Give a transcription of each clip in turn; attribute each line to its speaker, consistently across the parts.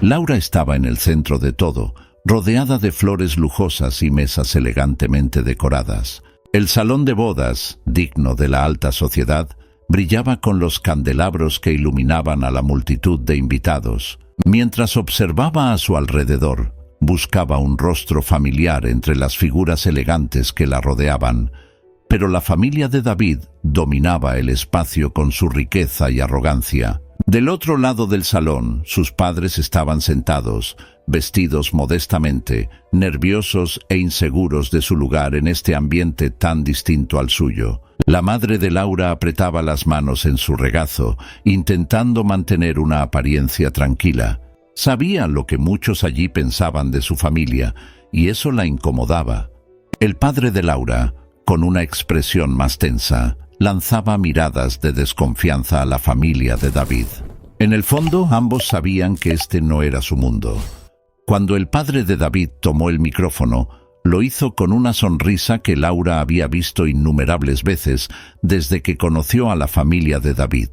Speaker 1: Laura estaba en el centro de todo, rodeada de flores lujosas y mesas elegantemente decoradas. El salón de bodas, digno de la alta sociedad, brillaba con los candelabros que iluminaban a la multitud de invitados. Mientras observaba a su alrededor, buscaba un rostro familiar entre las figuras elegantes que la rodeaban, pero la familia de David dominaba el espacio con su riqueza y arrogancia. Del otro lado del salón, sus padres estaban sentados, vestidos modestamente, nerviosos e inseguros de su lugar en este ambiente tan distinto al suyo. La madre de Laura apretaba las manos en su regazo, intentando mantener una apariencia tranquila. Sabía lo que muchos allí pensaban de su familia, y eso la incomodaba. El padre de Laura, con una expresión más tensa, lanzaba miradas de desconfianza a la familia de David. En el fondo, ambos sabían que este no era su mundo. Cuando el padre de David tomó el micrófono, lo hizo con una sonrisa que Laura había visto innumerables veces desde que conoció a la familia de David.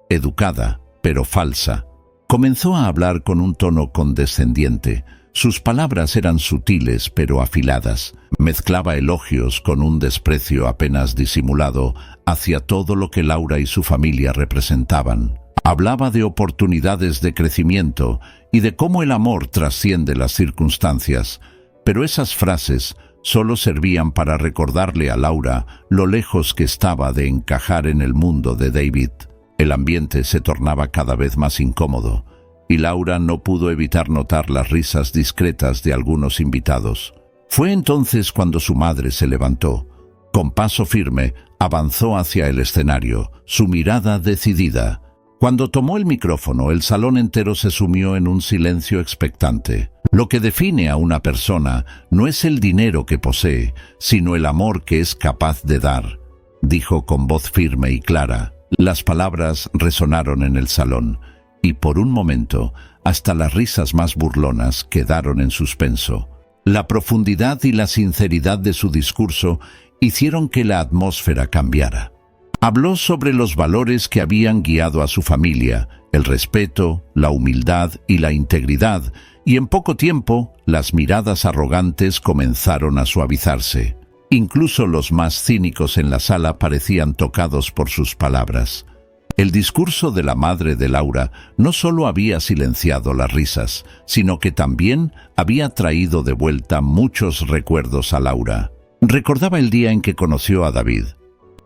Speaker 1: Educada, pero falsa. Comenzó a hablar con un tono condescendiente. Sus palabras eran sutiles pero afiladas. Mezclaba elogios con un desprecio apenas disimulado hacia todo lo que Laura y su familia representaban. Hablaba de oportunidades de crecimiento y de cómo el amor trasciende las circunstancias, pero esas frases solo servían para recordarle a Laura lo lejos que estaba de encajar en el mundo de David. El ambiente se tornaba cada vez más incómodo, y Laura no pudo evitar notar las risas discretas de algunos invitados. Fue entonces cuando su madre se levantó. Con paso firme, avanzó hacia el escenario, su mirada decidida. Cuando tomó el micrófono, el salón entero se sumió en un silencio expectante. Lo que define a una persona no es el dinero que posee, sino el amor que es capaz de dar, dijo con voz firme y clara. Las palabras resonaron en el salón, y por un momento, hasta las risas más burlonas quedaron en suspenso. La profundidad y la sinceridad de su discurso hicieron que la atmósfera cambiara. Habló sobre los valores que habían guiado a su familia, el respeto, la humildad y la integridad, y en poco tiempo las miradas arrogantes comenzaron a suavizarse. Incluso los más cínicos en la sala parecían tocados por sus palabras. El discurso de la madre de Laura no solo había silenciado las risas, sino que también había traído de vuelta muchos recuerdos a Laura. Recordaba el día en que conoció a David.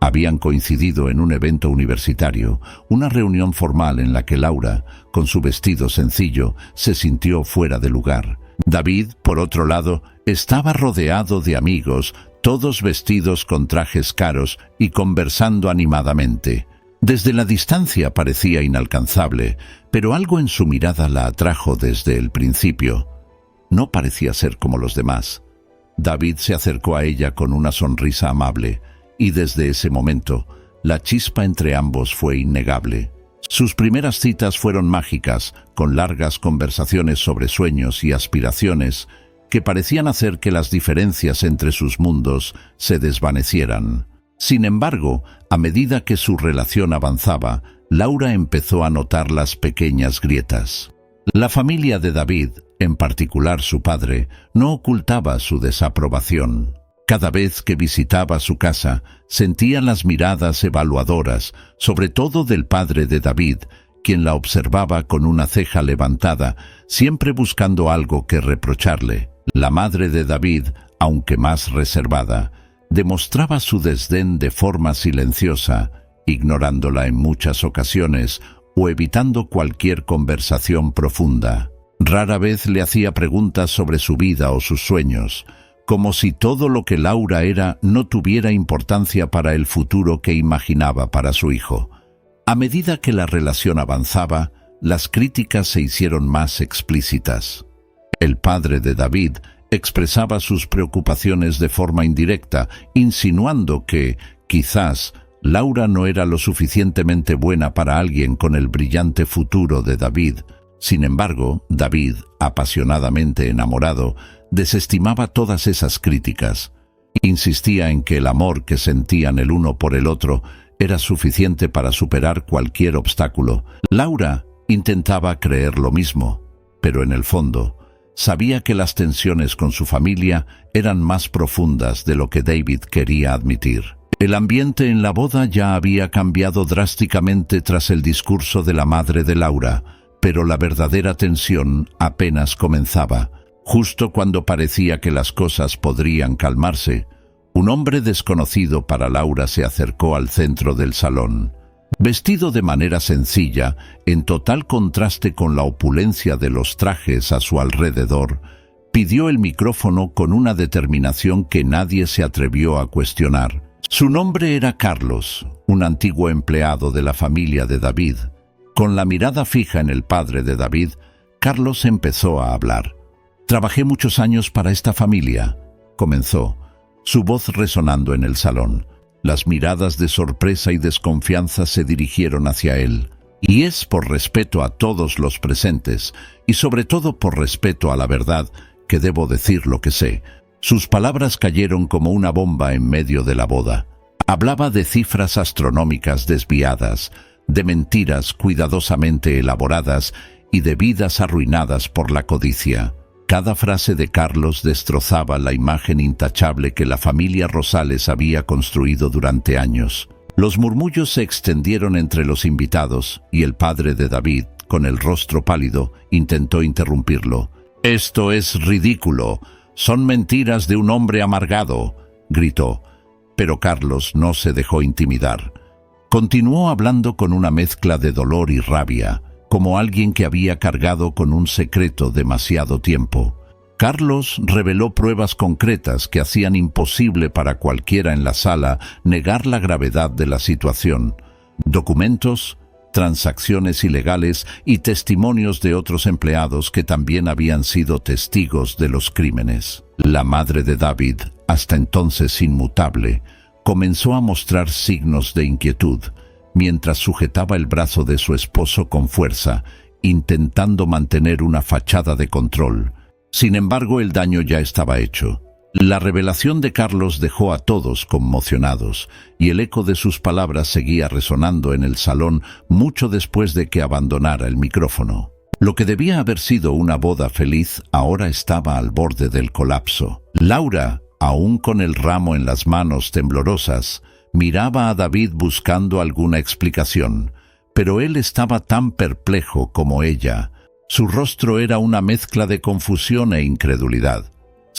Speaker 1: Habían coincidido en un evento universitario, una reunión formal en la que Laura, con su vestido sencillo, se sintió fuera de lugar. David, por otro lado, estaba rodeado de amigos, todos vestidos con trajes caros y conversando animadamente. Desde la distancia parecía inalcanzable, pero algo en su mirada la atrajo desde el principio. No parecía ser como los demás. David se acercó a ella con una sonrisa amable, y desde ese momento, la chispa entre ambos fue innegable. Sus primeras citas fueron mágicas, con largas conversaciones sobre sueños y aspiraciones que parecían hacer que las diferencias entre sus mundos se desvanecieran. Sin embargo, a medida que su relación avanzaba, Laura empezó a notar las pequeñas grietas. La familia de David, en particular su padre, no ocultaba su desaprobación. Cada vez que visitaba su casa, sentía las miradas evaluadoras, sobre todo del padre de David, quien la observaba con una ceja levantada, siempre buscando algo que reprocharle. La madre de David, aunque más reservada, demostraba su desdén de forma silenciosa, ignorándola en muchas ocasiones o evitando cualquier conversación profunda. Rara vez le hacía preguntas sobre su vida o sus sueños, como si todo lo que Laura era no tuviera importancia para el futuro que imaginaba para su hijo. A medida que la relación avanzaba, las críticas se hicieron más explícitas. El padre de David expresaba sus preocupaciones de forma indirecta, insinuando que, quizás, Laura no era lo suficientemente buena para alguien con el brillante futuro de David. Sin embargo, David, apasionadamente enamorado, desestimaba todas esas críticas. Insistía en que el amor que sentían el uno por el otro era suficiente para superar cualquier obstáculo. Laura intentaba creer lo mismo, pero en el fondo sabía que las tensiones con su familia eran más profundas de lo que David quería admitir. El ambiente en la boda ya había cambiado drásticamente tras el discurso de la madre de Laura, pero la verdadera tensión apenas comenzaba. Justo cuando parecía que las cosas podrían calmarse, un hombre desconocido para Laura se acercó al centro del salón. Vestido de manera sencilla, en total contraste con la opulencia de los trajes a su alrededor, pidió el micrófono con una determinación que nadie se atrevió a cuestionar. Su nombre era Carlos, un antiguo empleado de la familia de David. Con la mirada fija en el padre de David, Carlos empezó a hablar. «Trabajé muchos años para esta familia», comenzó, su voz resonando en el salón. Las miradas de sorpresa y desconfianza se dirigieron hacia él. Y es por respeto a todos los presentes, y sobre todo por respeto a la verdad, que debo decir lo que sé. Sus palabras cayeron como una bomba en medio de la boda. Hablaba de cifras astronómicas desviadas, de mentiras cuidadosamente elaboradas y de vidas arruinadas por la codicia. Cada frase de Carlos destrozaba la imagen intachable que la familia Rosales había construido durante años. Los murmullos se extendieron entre los invitados y el padre de David, con el rostro pálido, intentó interrumpirlo. «Esto es ridículo. Son mentiras de un hombre amargado», gritó. Pero Carlos no se dejó intimidar. Continuó hablando con una mezcla de dolor y rabia, como alguien que había cargado con un secreto demasiado tiempo. Carlos reveló pruebas concretas que hacían imposible para cualquiera en la sala negar la gravedad de la situación. Documentos, transacciones ilegales y testimonios de otros empleados que también habían sido testigos de los crímenes. La madre de David, hasta entonces inmutable, comenzó a mostrar signos de inquietud, mientras sujetaba el brazo de su esposo con fuerza, intentando mantener una fachada de control. Sin embargo, el daño ya estaba hecho. La revelación de Carlos dejó a todos conmocionados, y el eco de sus palabras seguía resonando en el salón mucho después de que abandonara el micrófono. Lo que debía haber sido una boda feliz ahora estaba al borde del colapso. Laura, aún con el ramo en las manos temblorosas, miraba a David buscando alguna explicación, pero él estaba tan perplejo como ella. Su rostro era una mezcla de confusión e incredulidad.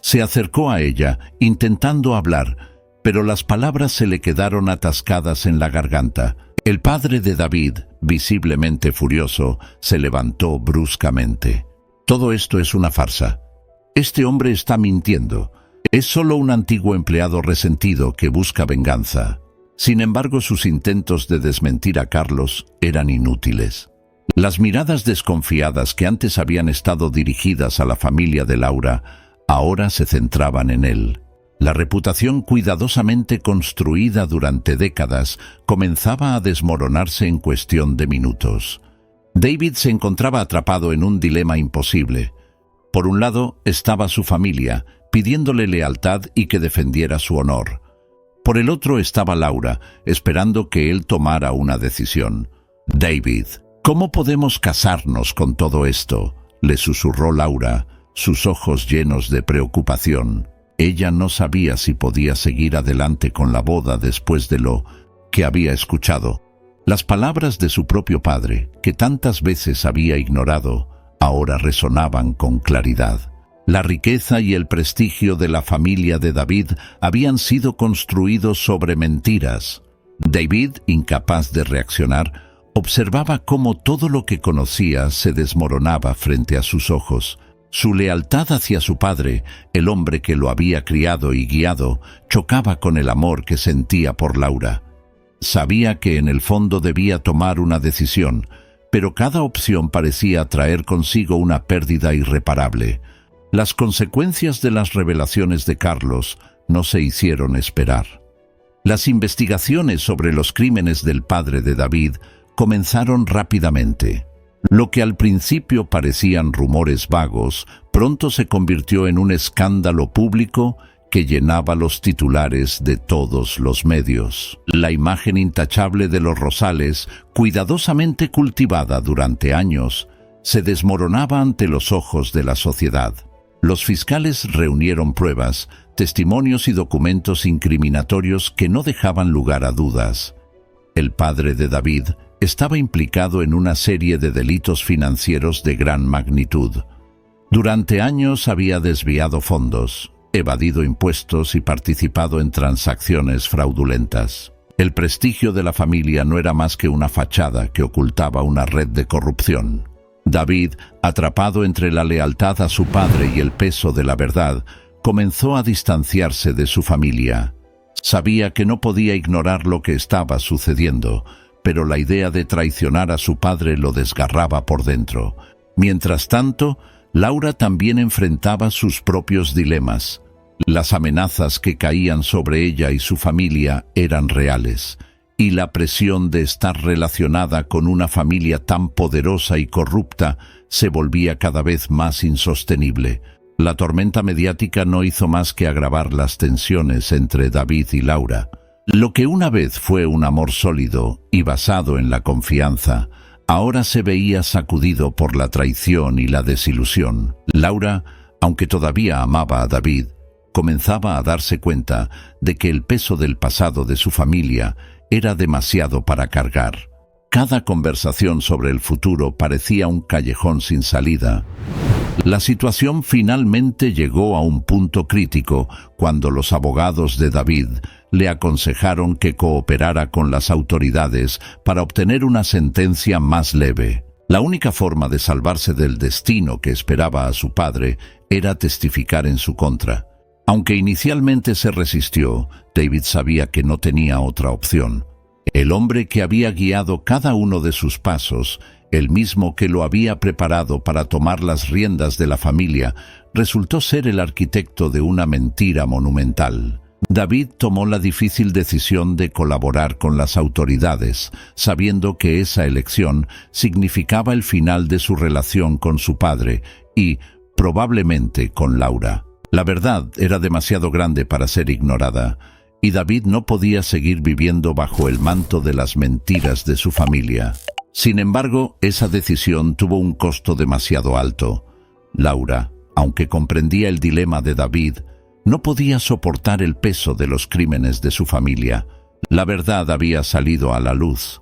Speaker 1: Se acercó a ella, intentando hablar, pero las palabras se le quedaron atascadas en la garganta. El padre de David, visiblemente furioso, se levantó bruscamente. «Todo esto es una farsa. Este hombre está mintiendo. Es solo un antiguo empleado resentido que busca venganza». Sin embargo, sus intentos de desmentir a Carlos eran inútiles. Las miradas desconfiadas que antes habían estado dirigidas a la familia de Laura, ahora se centraban en él. La reputación cuidadosamente construida durante décadas comenzaba a desmoronarse en cuestión de minutos. David se encontraba atrapado en un dilema imposible. Por un lado estaba su familia, pidiéndole lealtad y que defendiera su honor. Por el otro estaba Laura, esperando que él tomara una decisión. «David, ¿cómo podemos casarnos con todo esto?», le susurró Laura, sus ojos llenos de preocupación. Ella no sabía si podía seguir adelante con la boda después de lo que había escuchado. Las palabras de su propio padre, que tantas veces había ignorado, ahora resonaban con claridad. La riqueza y el prestigio de la familia de David habían sido construidos sobre mentiras. David, incapaz de reaccionar, observaba cómo todo lo que conocía se desmoronaba frente a sus ojos. Su lealtad hacia su padre, el hombre que lo había criado y guiado, chocaba con el amor que sentía por Laura. Sabía que en el fondo debía tomar una decisión, pero cada opción parecía traer consigo una pérdida irreparable. Las consecuencias de las revelaciones de Carlos no se hicieron esperar. Las investigaciones sobre los crímenes del padre de David comenzaron rápidamente. Lo que al principio parecían rumores vagos, pronto se convirtió en un escándalo público que llenaba los titulares de todos los medios. La imagen intachable de los Rosales, cuidadosamente cultivada durante años, se desmoronaba ante los ojos de la sociedad. Los fiscales reunieron pruebas, testimonios y documentos incriminatorios que no dejaban lugar a dudas. El padre de David estaba implicado en una serie de delitos financieros de gran magnitud. Durante años había desviado fondos, evadido impuestos y participado en transacciones fraudulentas. El prestigio de la familia no era más que una fachada que ocultaba una red de corrupción. David, atrapado entre la lealtad a su padre y el peso de la verdad, comenzó a distanciarse de su familia. Sabía que no podía ignorar lo que estaba sucediendo, pero la idea de traicionar a su padre lo desgarraba por dentro. Mientras tanto, Laura también enfrentaba sus propios dilemas. Las amenazas que caían sobre ella y su familia eran reales, y la presión de estar relacionada con una familia tan poderosa y corrupta se volvía cada vez más insostenible. La tormenta mediática no hizo más que agravar las tensiones entre David y Laura. Lo que una vez fue un amor sólido y basado en la confianza, ahora se veía sacudido por la traición y la desilusión. Laura, aunque todavía amaba a David, comenzaba a darse cuenta de que el peso del pasado de su familia era demasiado para cargar. Cada conversación sobre el futuro parecía un callejón sin salida. La situación finalmente llegó a un punto crítico cuando los abogados de David le aconsejaron que cooperara con las autoridades para obtener una sentencia más leve. La única forma de salvarse del destino que esperaba a su padre era testificar en su contra. Aunque inicialmente se resistió, David sabía que no tenía otra opción. El hombre que había guiado cada uno de sus pasos, el mismo que lo había preparado para tomar las riendas de la familia, resultó ser el arquitecto de una mentira monumental. David tomó la difícil decisión de colaborar con las autoridades, sabiendo que esa elección significaba el final de su relación con su padre y, probablemente, con Laura. La verdad era demasiado grande para ser ignorada, y David no podía seguir viviendo bajo el manto de las mentiras de su familia. Sin embargo, esa decisión tuvo un costo demasiado alto. Laura, aunque comprendía el dilema de David, no podía soportar el peso de los crímenes de su familia. La verdad había salido a la luz,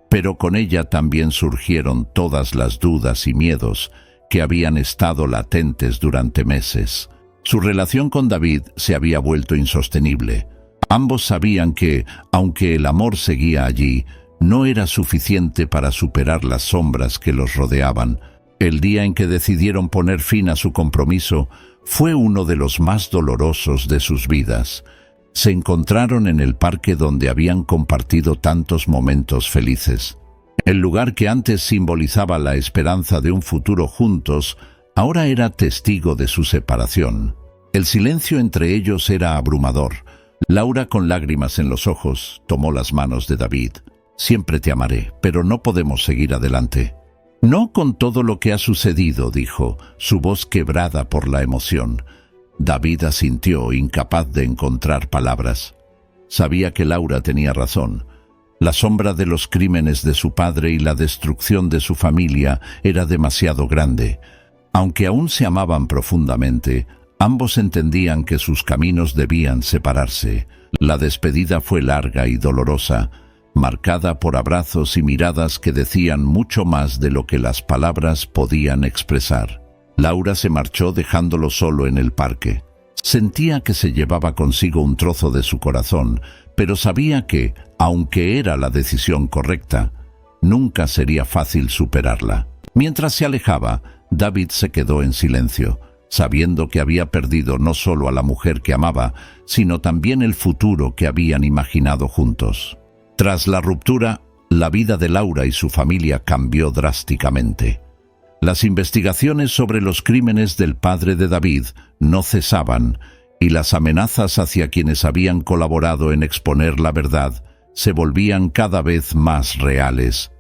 Speaker 1: pero con ella también surgieron todas las dudas y miedos que habían estado latentes durante meses. Su relación con David se había vuelto insostenible. Ambos sabían que, aunque el amor seguía allí, no era suficiente para superar las sombras que los rodeaban. El día en que decidieron poner fin a su compromiso fue uno de los más dolorosos de sus vidas. Se encontraron en el parque donde habían compartido tantos momentos felices. El lugar que antes simbolizaba la esperanza de un futuro juntos, ahora era testigo de su separación. El silencio entre ellos era abrumador. Laura, con lágrimas en los ojos, tomó las manos de David. «Siempre te amaré, pero no podemos seguir adelante». «No con todo lo que ha sucedido», dijo, su voz quebrada por la emoción. David asintió, incapaz de encontrar palabras. Sabía que Laura tenía razón. La sombra de los crímenes de su padre y la destrucción de su familia era demasiado grande. Aunque aún se amaban profundamente, ambos entendían que sus caminos debían separarse. La despedida fue larga y dolorosa, marcada por abrazos y miradas que decían mucho más de lo que las palabras podían expresar. Laura se marchó dejándolo solo en el parque. Sentía que se llevaba consigo un trozo de su corazón, pero sabía que, aunque era la decisión correcta, nunca sería fácil superarla. Mientras se alejaba, David se quedó en silencio, sabiendo que había perdido no solo a la mujer que amaba, sino también el futuro que habían imaginado juntos. Tras la ruptura, la vida de Laura y su familia cambió drásticamente. Las investigaciones sobre los crímenes del padre de David no cesaban, y las amenazas hacia quienes habían colaborado en exponer la verdad se volvían cada vez más reales.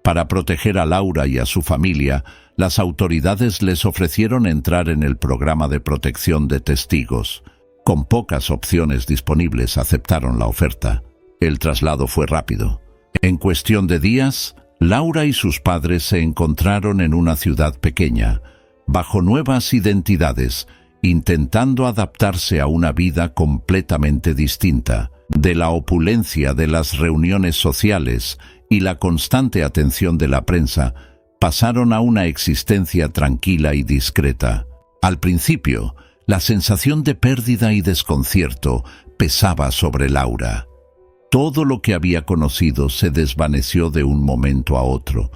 Speaker 1: Para proteger a Laura y a su familia, las autoridades les ofrecieron entrar en el programa de protección de testigos. Con pocas opciones disponibles, aceptaron la oferta. El traslado fue rápido. En cuestión de días, Laura y sus padres se encontraron en una ciudad pequeña, bajo nuevas identidades, intentando adaptarse a una vida completamente distinta. De la opulencia de las reuniones sociales y la constante atención de la prensa, pasaron a una existencia tranquila y discreta. Al principio, la sensación de pérdida y desconcierto pesaba sobre Laura. Todo lo que había conocido se desvaneció de un momento a otro,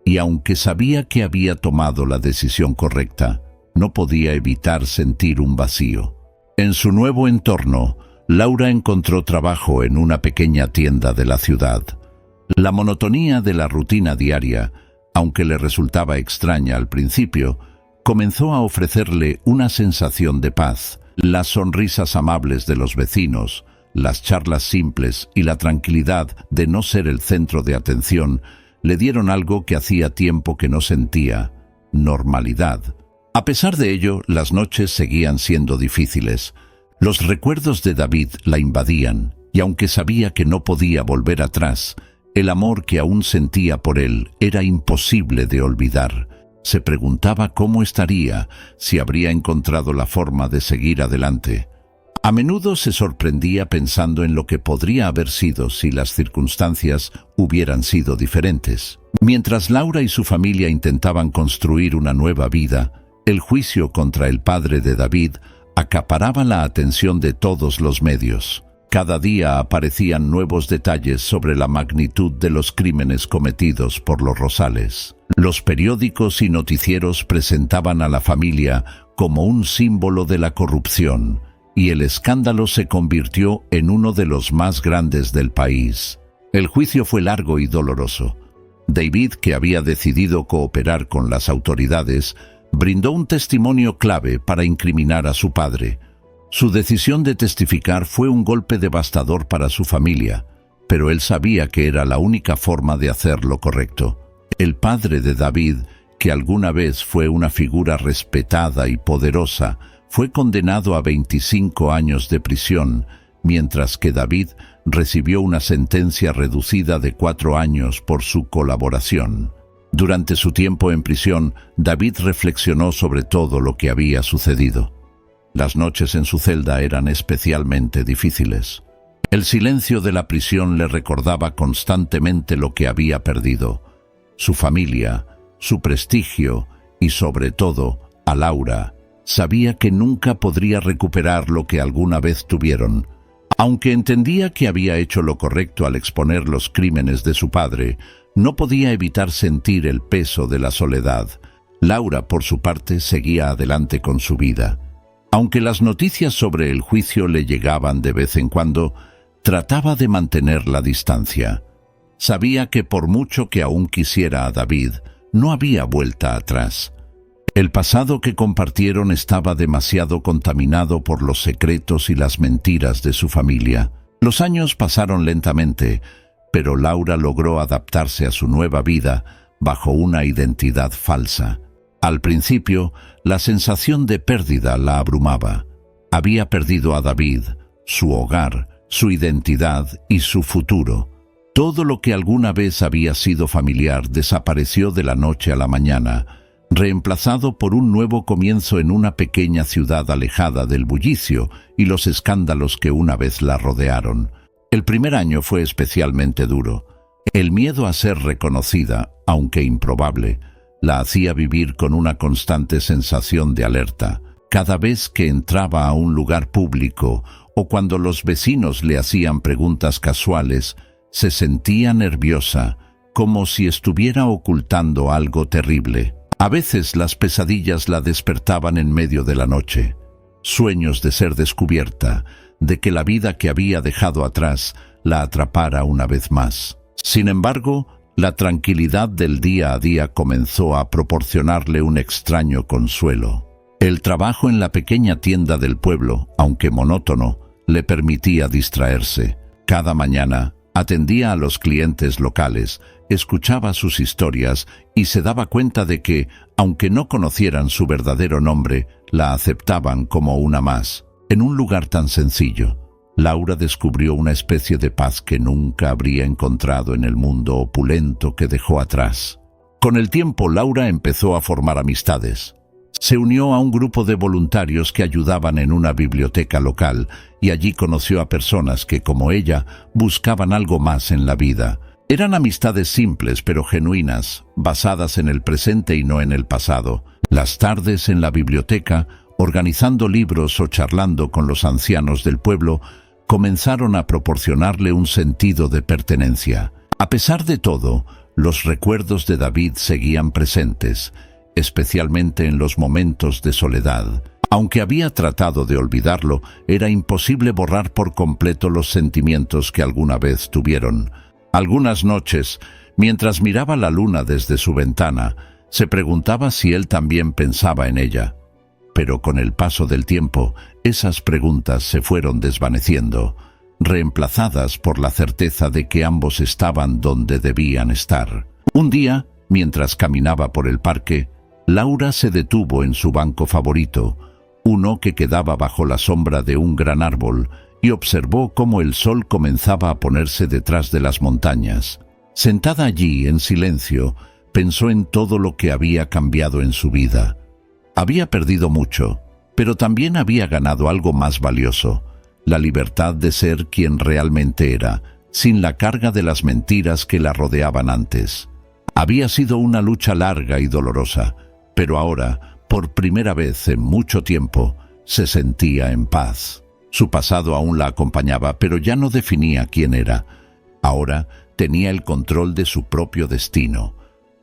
Speaker 1: y aunque sabía que había tomado la decisión correcta, no podía evitar sentir un vacío. En su nuevo entorno, Laura encontró trabajo en una pequeña tienda de la ciudad. La monotonía de la rutina diaria, aunque le resultaba extraña al principio, comenzó a ofrecerle una sensación de paz. Las sonrisas amables de los vecinos, las charlas simples y la tranquilidad de no ser el centro de atención le dieron algo que hacía tiempo que no sentía: normalidad. A pesar de ello, las noches seguían siendo difíciles. Los recuerdos de David la invadían, y aunque sabía que no podía volver atrás, el amor que aún sentía por él era imposible de olvidar. Se preguntaba cómo estaría, si habría encontrado la forma de seguir adelante. A menudo se sorprendía pensando en lo que podría haber sido si las circunstancias hubieran sido diferentes. Mientras Laura y su familia intentaban construir una nueva vida, el juicio contra el padre de David acaparaba la atención de todos los medios. Cada día aparecían nuevos detalles sobre la magnitud de los crímenes cometidos por los Rosales. Los periódicos y noticieros presentaban a la familia como un símbolo de la corrupción, y el escándalo se convirtió en uno de los más grandes del país. El juicio fue largo y doloroso. David, que había decidido cooperar con las autoridades, brindó un testimonio clave para incriminar a su padre. Su decisión de testificar fue un golpe devastador para su familia, pero él sabía que era la única forma de hacer lo correcto. El padre de David, que alguna vez fue una figura respetada y poderosa, fue condenado a 25 años de prisión, mientras que David recibió una sentencia reducida de 4 años por su colaboración. Durante su tiempo en prisión, David reflexionó sobre todo lo que había sucedido. Las noches en su celda eran especialmente difíciles. El silencio de la prisión le recordaba constantemente lo que había perdido: su familia, su prestigio y, sobre todo, a Laura. Sabía que nunca podría recuperar lo que alguna vez tuvieron. Aunque entendía que había hecho lo correcto al exponer los crímenes de su padre, no podía evitar sentir el peso de la soledad. Laura, por su parte, seguía adelante con su vida. Aunque las noticias sobre el juicio le llegaban de vez en cuando, trataba de mantener la distancia. Sabía que por mucho que aún quisiera a David, no había vuelta atrás. El pasado que compartieron estaba demasiado contaminado por los secretos y las mentiras de su familia. Los años pasaron lentamente, pero Laura logró adaptarse a su nueva vida bajo una identidad falsa. Al principio, la sensación de pérdida la abrumaba. Había perdido a David, su hogar, su identidad y su futuro. Todo lo que alguna vez había sido familiar desapareció de la noche a la mañana, reemplazado por un nuevo comienzo en una pequeña ciudad alejada del bullicio y los escándalos que una vez la rodearon. El primer año fue especialmente duro. El miedo a ser reconocida, aunque improbable, la hacía vivir con una constante sensación de alerta. Cada vez que entraba a un lugar público o cuando los vecinos le hacían preguntas casuales, se sentía nerviosa, como si estuviera ocultando algo terrible. A veces las pesadillas la despertaban en medio de la noche. Sueños de ser descubierta, de que la vida que había dejado atrás la atrapara una vez más. Sin embargo, la tranquilidad del día a día comenzó a proporcionarle un extraño consuelo. El trabajo en la pequeña tienda del pueblo, aunque monótono, le permitía distraerse. Cada mañana atendía a los clientes locales, escuchaba sus historias y se daba cuenta de que, aunque no conocieran su verdadero nombre, la aceptaban como una más. En un lugar tan sencillo, Laura descubrió una especie de paz que nunca habría encontrado en el mundo opulento que dejó atrás. Con el tiempo, Laura empezó a formar amistades. Se unió a un grupo de voluntarios que ayudaban en una biblioteca local y allí conoció a personas que, como ella, buscaban algo más en la vida. Eran amistades simples pero genuinas, basadas en el presente y no en el pasado. Las tardes en la biblioteca, organizando libros o charlando con los ancianos del pueblo, comenzaron a proporcionarle un sentido de pertenencia. A pesar de todo, los recuerdos de David seguían presentes, especialmente en los momentos de soledad. Aunque había tratado de olvidarlo, era imposible borrar por completo los sentimientos que alguna vez tuvieron. Algunas noches, mientras miraba la luna desde su ventana, se preguntaba si él también pensaba en ella. Pero con el paso del tiempo, esas preguntas se fueron desvaneciendo, reemplazadas por la certeza de que ambos estaban donde debían estar. Un día, mientras caminaba por el parque, Laura se detuvo en su banco favorito, uno que quedaba bajo la sombra de un gran árbol, y observó cómo el sol comenzaba a ponerse detrás de las montañas. Sentada allí, en silencio, pensó en todo lo que había cambiado en su vida. Había perdido mucho, pero también había ganado algo más valioso, la libertad de ser quien realmente era, sin la carga de las mentiras que la rodeaban antes. Había sido una lucha larga y dolorosa, pero ahora, por primera vez en mucho tiempo, se sentía en paz. Su pasado aún la acompañaba, pero ya no definía quién era. Ahora tenía el control de su propio destino.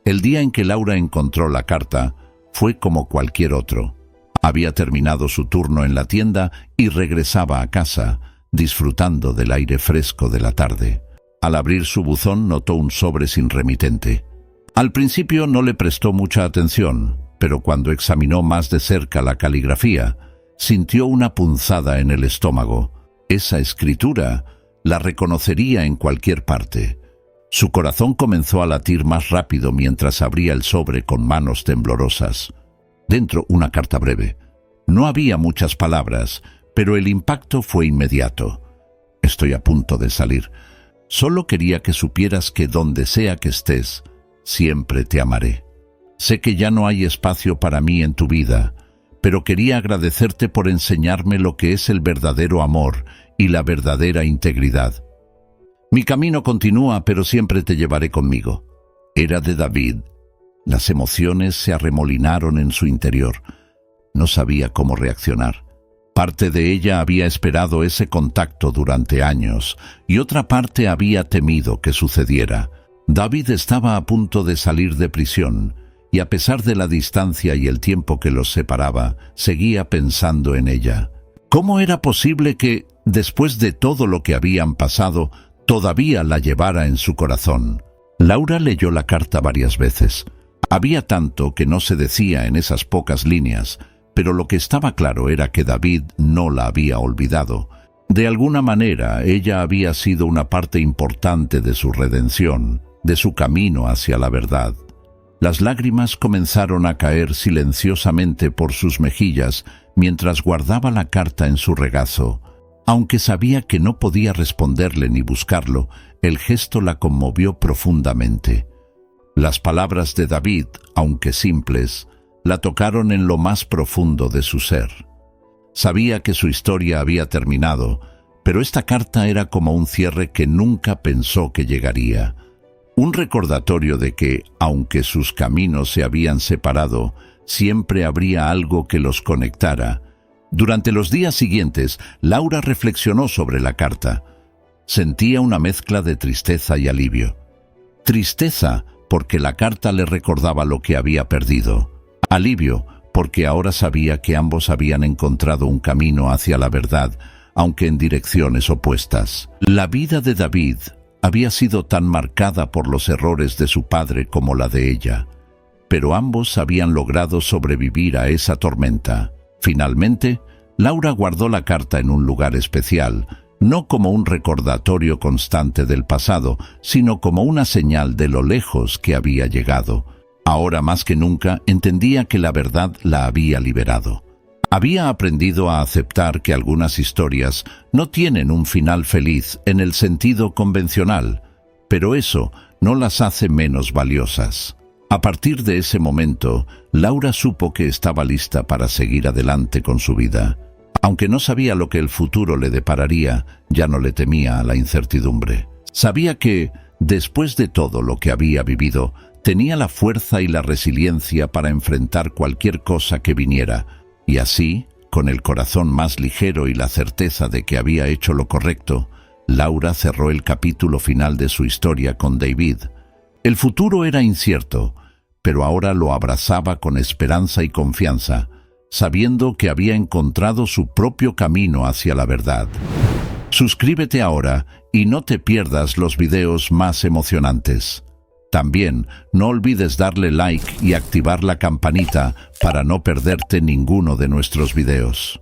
Speaker 1: El día en que Laura encontró la carta fue como cualquier otro. Había terminado su turno en la tienda y regresaba a casa, disfrutando del aire fresco de la tarde. Al abrir su buzón notó un sobre sin remitente. Al principio no le prestó mucha atención, pero cuando examinó más de cerca la caligrafía, sintió una punzada en el estómago. Esa escritura la reconocería en cualquier parte. Su corazón comenzó a latir más rápido mientras abría el sobre con manos temblorosas. Dentro una carta breve. No había muchas palabras, pero el impacto fue inmediato. Estoy a punto de salir. Solo quería que supieras que donde sea que estés, siempre te amaré. Sé que ya no hay espacio para mí en tu vida, pero quería agradecerte por enseñarme lo que es el verdadero amor y la verdadera integridad. Mi camino continúa, pero siempre te llevaré conmigo. Era de David. Las emociones se arremolinaron en su interior. No sabía cómo reaccionar. Parte de ella había esperado ese contacto durante años, y otra parte había temido que sucediera. David estaba a punto de salir de prisión, y a pesar de la distancia y el tiempo que los separaba, seguía pensando en ella. ¿Cómo era posible que, después de todo lo que habían pasado, todavía la llevara en su corazón? Laura leyó la carta varias veces. Había tanto que no se decía en esas pocas líneas, pero lo que estaba claro era que David no la había olvidado. De alguna manera, ella había sido una parte importante de su redención, de su camino hacia la verdad. Las lágrimas comenzaron a caer silenciosamente por sus mejillas mientras guardaba la carta en su regazo. Aunque sabía que no podía responderle ni buscarlo, el gesto la conmovió profundamente. Las palabras de David, aunque simples, la tocaron en lo más profundo de su ser. Sabía que su historia había terminado, pero esta carta era como un cierre que nunca pensó que llegaría. Un recordatorio de que, aunque sus caminos se habían separado, siempre habría algo que los conectara. Durante los días siguientes, Laura reflexionó sobre la carta. Sentía una mezcla de tristeza y alivio. Tristeza porque la carta le recordaba lo que había perdido. Alivio porque ahora sabía que ambos habían encontrado un camino hacia la verdad, aunque en direcciones opuestas. La vida de David había sido tan marcada por los errores de su padre como la de ella, pero ambos habían logrado sobrevivir a esa tormenta. Finalmente, Laura guardó la carta en un lugar especial, no como un recordatorio constante del pasado, sino como una señal de lo lejos que había llegado. Ahora más que nunca entendía que la verdad la había liberado. Había aprendido a aceptar que algunas historias no tienen un final feliz en el sentido convencional, pero eso no las hace menos valiosas. A partir de ese momento, Laura supo que estaba lista para seguir adelante con su vida. Aunque no sabía lo que el futuro le depararía, ya no le temía a la incertidumbre. Sabía que, después de todo lo que había vivido, tenía la fuerza y la resiliencia para enfrentar cualquier cosa que viniera, y así, con el corazón más ligero y la certeza de que había hecho lo correcto, Laura cerró el capítulo final de su historia con David. El futuro era incierto, pero ahora lo abrazaba con esperanza y confianza, sabiendo que había encontrado su propio camino hacia la verdad. Suscríbete ahora y no te pierdas los videos más emocionantes. También no olvides darle like y activar la campanita para no perderte ninguno de nuestros videos.